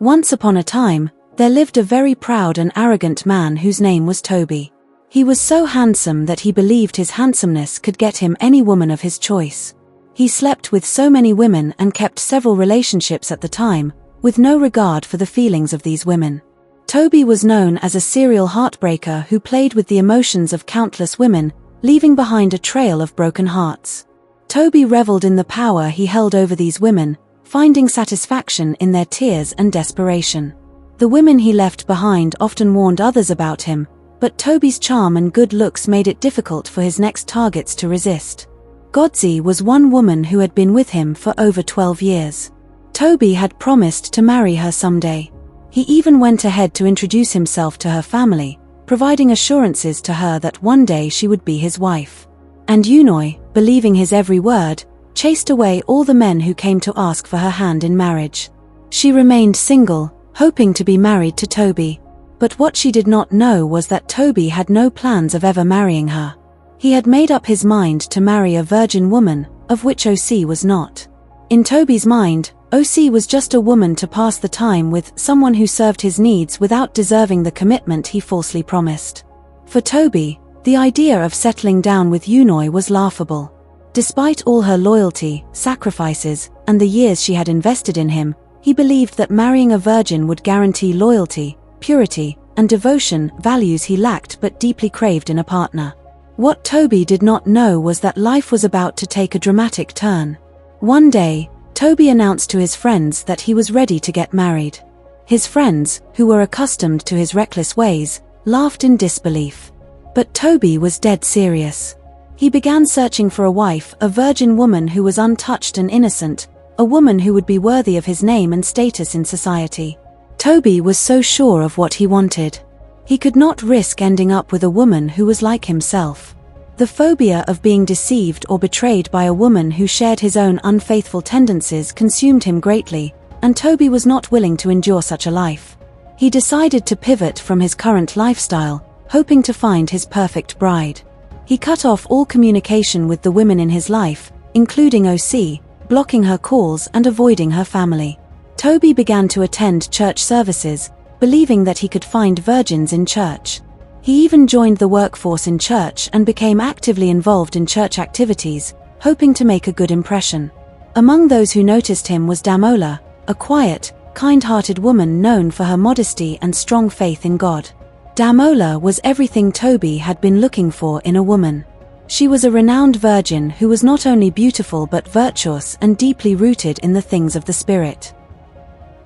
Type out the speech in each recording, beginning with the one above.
Once upon a time, there lived a very proud and arrogant man whose name was Tobi. He was so handsome that he believed his handsomeness could get him any woman of his choice. He slept with so many women and kept several relationships at the time, with no regard for the feelings of these women. Tobi was known as a serial heartbreaker who played with the emotions of countless women, leaving behind a trail of broken hearts. Tobi reveled in the power he held over these women, finding satisfaction in their tears and desperation. The women he left behind often warned others about him, but Tobi's charm and good looks made it difficult for his next targets to resist. Godzi was one woman who had been with him for over 12 years. Tobi had promised to marry her someday. He even went ahead to introduce himself to her family, providing assurances to her that one day she would be his wife. And Yunoi, believing his every word, chased away all the men who came to ask for her hand in marriage. She remained single, hoping to be married to Tobi. But what she did not know was that Tobi had no plans of ever marrying her. He had made up his mind to marry a virgin woman, of which Osi was not. In Tobi's mind, Osi was just a woman to pass the time with, someone who served his needs without deserving the commitment he falsely promised. For Tobi, the idea of settling down with Yunoi was laughable. Despite all her loyalty, sacrifices, and the years she had invested in him, he believed that marrying a virgin would guarantee loyalty, purity, and devotion, values he lacked but deeply craved in a partner. What Tobi did not know was that life was about to take a dramatic turn. One day, Tobi announced to his friends that he was ready to get married. His friends, who were accustomed to his reckless ways, laughed in disbelief. But Tobi was dead serious. He began searching for a wife, a virgin woman who was untouched and innocent, a woman who would be worthy of his name and status in society. Tobi was so sure of what he wanted. He could not risk ending up with a woman who was like himself. The phobia of being deceived or betrayed by a woman who shared his own unfaithful tendencies consumed him greatly, and Tobi was not willing to endure such a life. He decided to pivot from his current lifestyle, hoping to find his perfect bride. He cut off all communication with the women in his life, including Osi, blocking her calls and avoiding her family. Tobi began to attend church services, believing that he could find virgins in church. He even joined the workforce in church and became actively involved in church activities, hoping to make a good impression. Among those who noticed him was Damola, a quiet, kind-hearted woman known for her modesty and strong faith in God. Damola was everything Tobi had been looking for in a woman. She was a renowned virgin who was not only beautiful but virtuous and deeply rooted in the things of the spirit.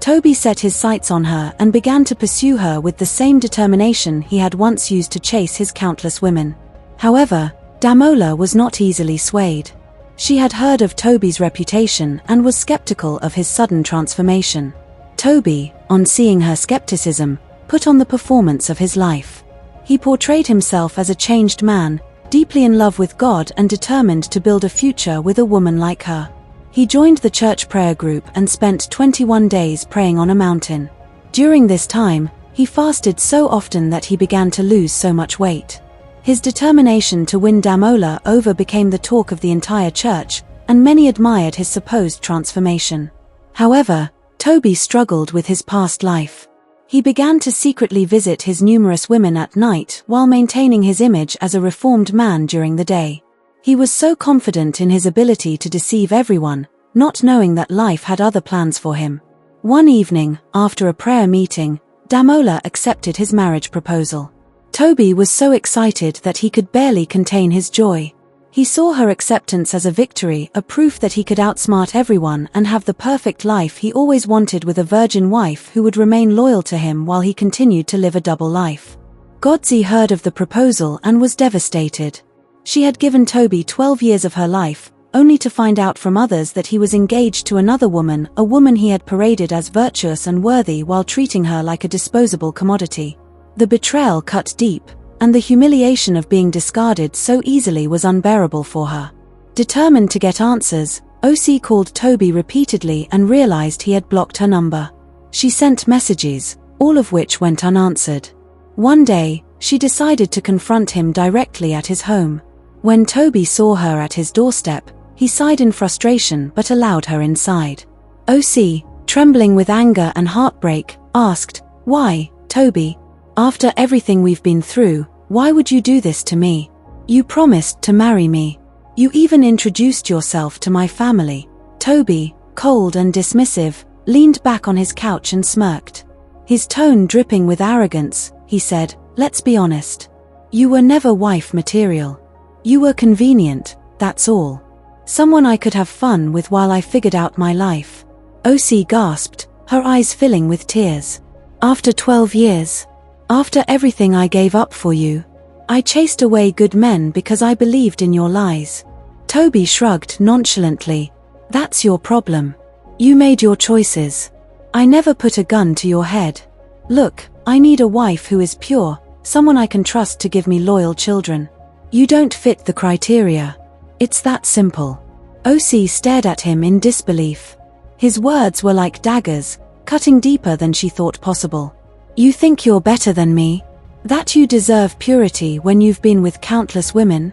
Tobi set his sights on her and began to pursue her with the same determination he had once used to chase his countless women. However, Damola was not easily swayed. She had heard of Tobi's reputation and was skeptical of his sudden transformation. Tobi, on seeing her skepticism, put on the performance of his life. He portrayed himself as a changed man, deeply in love with God and determined to build a future with a woman like her. He joined the church prayer group and spent 21 days praying on a mountain. During this time, he fasted so often that he began to lose so much weight. His determination to win Damola over became the talk of the entire church, and many admired his supposed transformation. However, Tobi struggled with his past life. He began to secretly visit his numerous women at night while maintaining his image as a reformed man during the day. He was so confident in his ability to deceive everyone, not knowing that life had other plans for him. One evening, after a prayer meeting, Damola accepted his marriage proposal. Tobi was so excited that he could barely contain his joy. He saw her acceptance as a victory, a proof that he could outsmart everyone and have the perfect life he always wanted with a virgin wife who would remain loyal to him while he continued to live a double life. Godzi heard of the proposal and was devastated. She had given Tobi 12 years of her life, only to find out from others that he was engaged to another woman, a woman he had paraded as virtuous and worthy while treating her like a disposable commodity. The betrayal cut deep, and the humiliation of being discarded so easily was unbearable for her. Determined to get answers, Osi called Tobi repeatedly and realized he had blocked her number. She sent messages, all of which went unanswered. One day, she decided to confront him directly at his home. When Tobi saw her at his doorstep, he sighed in frustration but allowed her inside. "Osi, trembling with anger and heartbreak, asked, "Why, Tobi? After everything we've been through, why would you do this to me? You promised to marry me. You even introduced yourself to my family." Tobi, cold and dismissive, leaned back on his couch and smirked. His tone dripping with arrogance, he said, "Let's be honest. You were never wife material. You were convenient, that's all. Someone I could have fun with while I figured out my life." OC gasped, her eyes filling with tears. "After 12 years. After everything I gave up for you. I chased away good men because I believed in your lies." Tobi shrugged nonchalantly. "That's your problem. You made your choices. I never put a gun to your head. Look, I need a wife who is pure, someone I can trust to give me loyal children. You don't fit the criteria. It's that simple." OC stared at him in disbelief. His words were like daggers, cutting deeper than she thought possible. "You think you're better than me? That you deserve purity when you've been with countless women?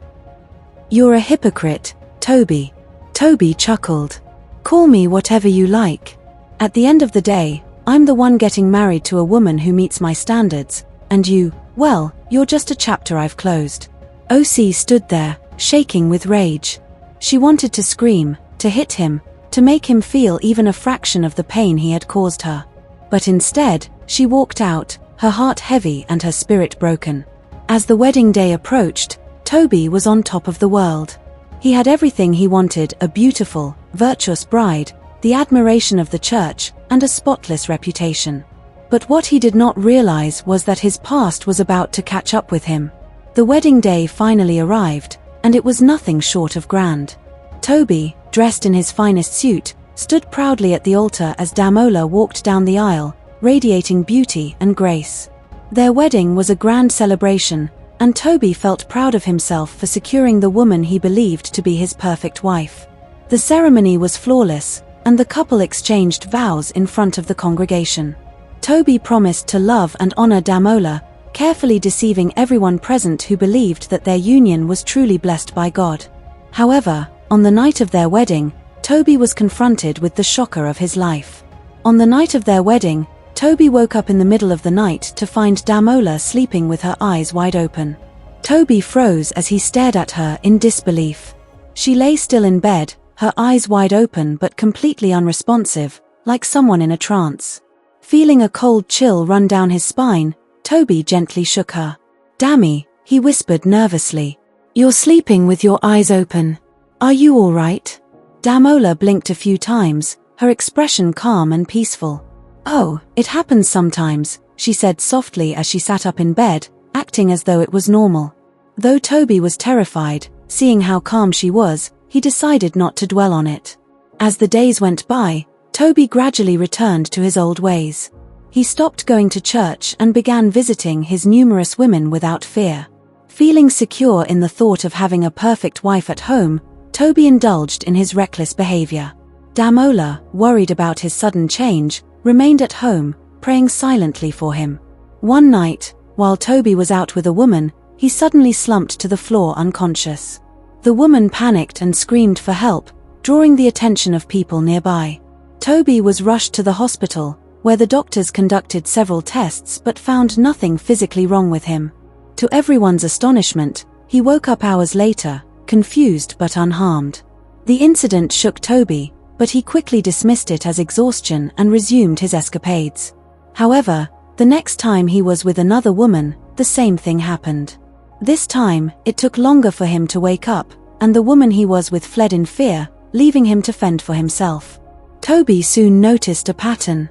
You're a hypocrite, Tobi." Tobi chuckled. "Call me whatever you like. At the end of the day, I'm the one getting married to a woman who meets my standards, and you, well, you're just a chapter I've closed." OC stood there, shaking with rage. She wanted to scream, to hit him, to make him feel even a fraction of the pain he had caused her. But instead, she walked out, her heart heavy and her spirit broken. As the wedding day approached, Tobi was on top of the world. He had everything he wanted: a beautiful, virtuous bride, the admiration of the church, and a spotless reputation. But what he did not realize was that his past was about to catch up with him. The wedding day finally arrived, and it was nothing short of grand. Tobi, dressed in his finest suit, stood proudly at the altar as Damola walked down the aisle, radiating beauty and grace. Their wedding was a grand celebration, and Tobi felt proud of himself for securing the woman he believed to be his perfect wife. The ceremony was flawless, and the couple exchanged vows in front of the congregation. Tobi promised to love and honor Damola, carefully deceiving everyone present who believed that their union was truly blessed by God. However, on the night of their wedding, Tobi was confronted with the shocker of his life. On the night of their wedding, Tobi woke up in the middle of the night to find Damola sleeping with her eyes wide open. Tobi froze as he stared at her in disbelief. She lay still in bed, her eyes wide open but completely unresponsive, like someone in a trance. Feeling a cold chill run down his spine, Tobi gently shook her. "Dammy," he whispered nervously. "You're sleeping with your eyes open. Are you all right?" Damola blinked a few times, her expression calm and peaceful. "Oh, it happens sometimes," she said softly as she sat up in bed, acting as though it was normal. Though Tobi was terrified, seeing how calm she was, he decided not to dwell on it. As the days went by, Tobi gradually returned to his old ways. He stopped going to church and began visiting his numerous women without fear. Feeling secure in the thought of having a perfect wife at home, Tobi indulged in his reckless behavior. Damola, worried about his sudden change, remained at home, praying silently for him. One night, while Tobi was out with a woman, he suddenly slumped to the floor unconscious. The woman panicked and screamed for help, drawing the attention of people nearby. Tobi was rushed to the hospital, where the doctors conducted several tests but found nothing physically wrong with him. To everyone's astonishment, he woke up hours later, confused but unharmed. The incident shook Tobi, but he quickly dismissed it as exhaustion and resumed his escapades. However, the next time he was with another woman, the same thing happened. This time, it took longer for him to wake up, and the woman he was with fled in fear, leaving him to fend for himself. Tobi soon noticed a pattern.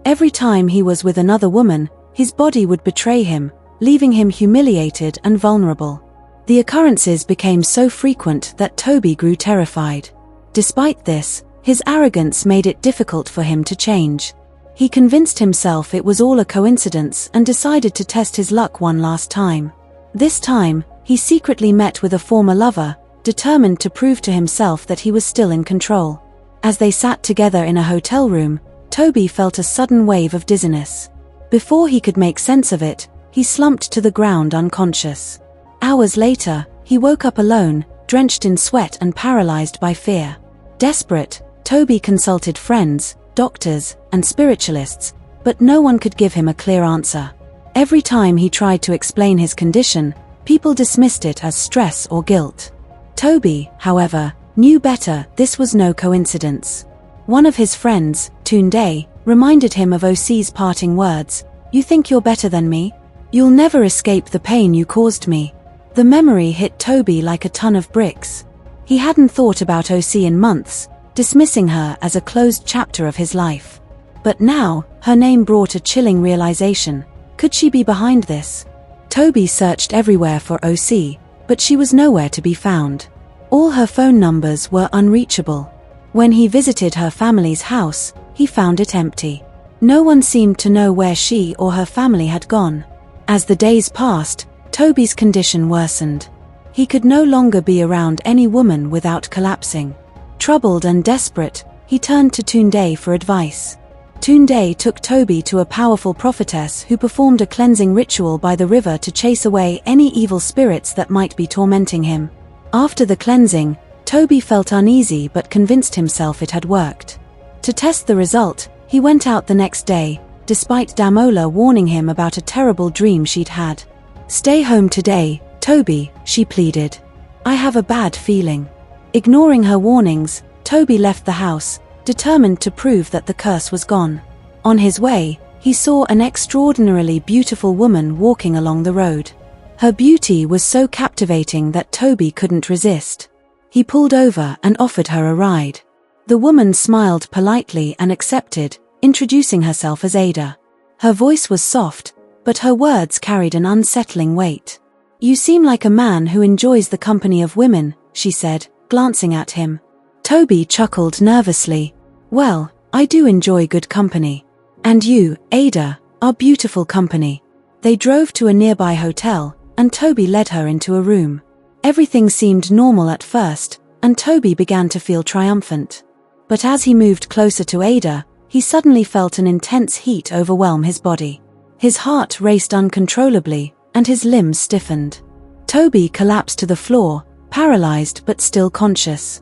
Every time he was with another woman, his body would betray him, leaving him humiliated and vulnerable. The occurrences became so frequent that Tobi grew terrified. Despite this, his arrogance made it difficult for him to change. He convinced himself it was all a coincidence and decided to test his luck one last time. This time, he secretly met with a former lover, determined to prove to himself that he was still in control. As they sat together in a hotel room, Tobi felt a sudden wave of dizziness. Before he could make sense of it, he slumped to the ground unconscious. Hours later, he woke up alone, drenched in sweat and paralyzed by fear. Desperate, Tobi consulted friends, doctors, and spiritualists, but no one could give him a clear answer. Every time he tried to explain his condition, people dismissed it as stress or guilt. Tobi, however, knew better. This was no coincidence. One of his friends, Tunde, reminded him of OC's parting words, "You think you're better than me? You'll never escape the pain you caused me." The memory hit Tobi like a ton of bricks. He hadn't thought about OC in months, dismissing her as a closed chapter of his life. But now, her name brought a chilling realization. Could she be behind this? Tobi searched everywhere for OC, but she was nowhere to be found. All her phone numbers were unreachable. When he visited her family's house, he found it empty. No one seemed to know where she or her family had gone. As the days passed, Tobi's condition worsened. He could no longer be around any woman without collapsing. Troubled and desperate, he turned to Tunde for advice. Tunde took Tobi to a powerful prophetess who performed a cleansing ritual by the river to chase away any evil spirits that might be tormenting him. After the cleansing, Tobi felt uneasy but convinced himself it had worked. To test the result, he went out the next day, despite Damola warning him about a terrible dream she'd had. "Stay home today, Tobi," she pleaded. "I have a bad feeling." Ignoring her warnings, Tobi left the house, determined to prove that the curse was gone. On his way, he saw an extraordinarily beautiful woman walking along the road. Her beauty was so captivating that Tobi couldn't resist. He pulled over and offered her a ride. The woman smiled politely and accepted, introducing herself as Ada. Her voice was soft, but her words carried an unsettling weight. "You seem like a man who enjoys the company of women," she said, glancing at him. Tobi chuckled nervously. "Well, I do enjoy good company. And you, Ada, are beautiful company." They drove to a nearby hotel, and Tobi led her into a room. Everything seemed normal at first, and Tobi began to feel triumphant. But as he moved closer to Ada, he suddenly felt an intense heat overwhelm his body. His heart raced uncontrollably, and his limbs stiffened. Tobi collapsed to the floor, paralyzed but still conscious.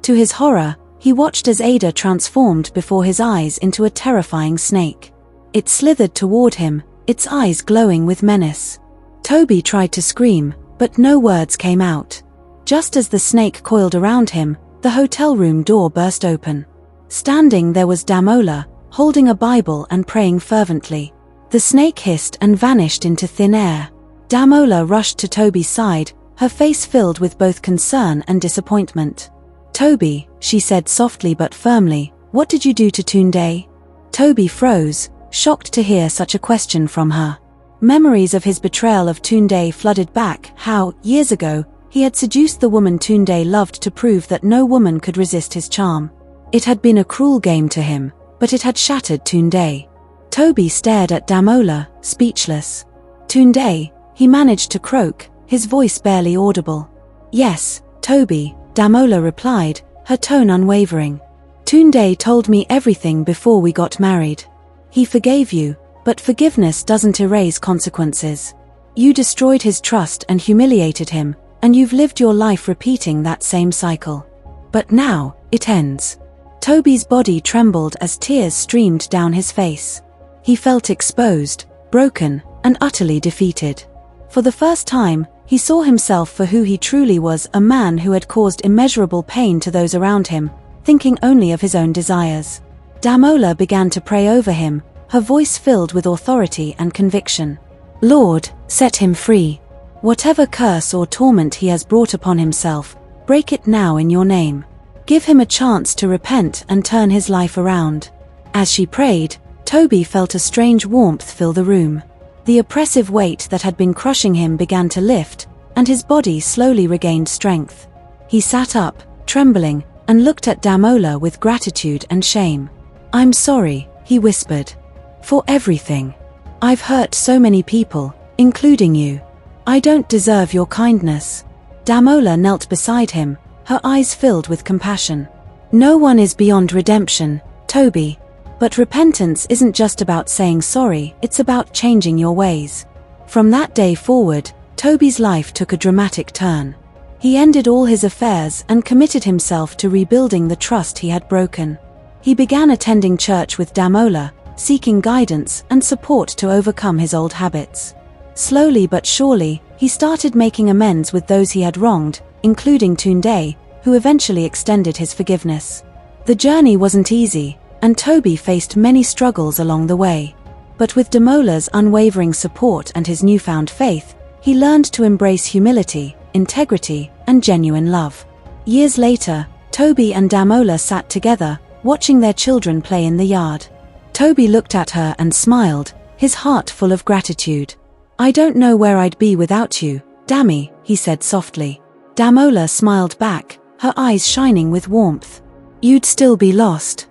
To his horror, he watched as Ada transformed before his eyes into a terrifying snake. It slithered toward him, its eyes glowing with menace. Tobi tried to scream, but no words came out. Just as the snake coiled around him, the hotel room door burst open. Standing there was Damola, holding a Bible and praying fervently. The snake hissed and vanished into thin air. Damola rushed to Tobi's side, her face filled with both concern and disappointment. "Tobi," she said softly but firmly, "what did you do to Tunde?" Tobi froze, shocked to hear such a question from her. Memories of his betrayal of Tunde flooded back, how, years ago, he had seduced the woman Tunde loved to prove that no woman could resist his charm. It had been a cruel game to him, but it had shattered Tunde. Tobi stared at Damola, speechless. "Tunde," he managed to croak, his voice barely audible. "Yes, Tobi," Damola replied, her tone unwavering. "Tunde told me everything before we got married. He forgave you, but forgiveness doesn't erase consequences. You destroyed his trust and humiliated him, and you've lived your life repeating that same cycle. But now, it ends." Tobi's body trembled as tears streamed down his face. He felt exposed, broken, and utterly defeated. For the first time, he saw himself for who he truly was, a man who had caused immeasurable pain to those around him, thinking only of his own desires. Damola began to pray over him, her voice filled with authority and conviction. "Lord, set him free. Whatever curse or torment he has brought upon himself, break it now in your name. Give him a chance to repent and turn his life around." As she prayed, Tobi felt a strange warmth fill the room. The oppressive weight that had been crushing him began to lift, and his body slowly regained strength. He sat up, trembling, and looked at Damola with gratitude and shame. "I'm sorry," he whispered. "For everything. I've hurt so many people, including you. I don't deserve your kindness." Damola knelt beside him, her eyes filled with compassion. "No one is beyond redemption, Tobi. But repentance isn't just about saying sorry, it's about changing your ways." From that day forward, Tobi's life took a dramatic turn. He ended all his affairs and committed himself to rebuilding the trust he had broken. He began attending church with Damola, seeking guidance and support to overcome his old habits. Slowly but surely, he started making amends with those he had wronged, including Tunde, who eventually extended his forgiveness. The journey wasn't easy, and Tobi faced many struggles along the way. But with Damola's unwavering support and his newfound faith, he learned to embrace humility, integrity, and genuine love. Years later, Tobi and Damola sat together, watching their children play in the yard. Tobi looked at her and smiled, his heart full of gratitude. "I don't know where I'd be without you, Dami," he said softly. Damola smiled back, her eyes shining with warmth. "You'd still be lost.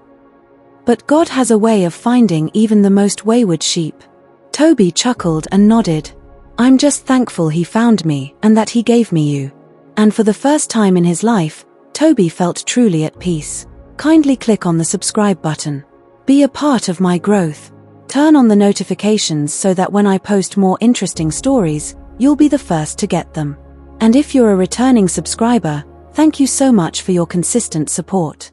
But God has a way of finding even the most wayward sheep." Tobi chuckled and nodded. "I'm just thankful he found me and that he gave me you." And for the first time in his life, Tobi felt truly at peace. Kindly click on the subscribe button. Be a part of my growth. Turn on the notifications so that when I post more interesting stories, you'll be the first to get them. And if you're a returning subscriber, thank you so much for your consistent support.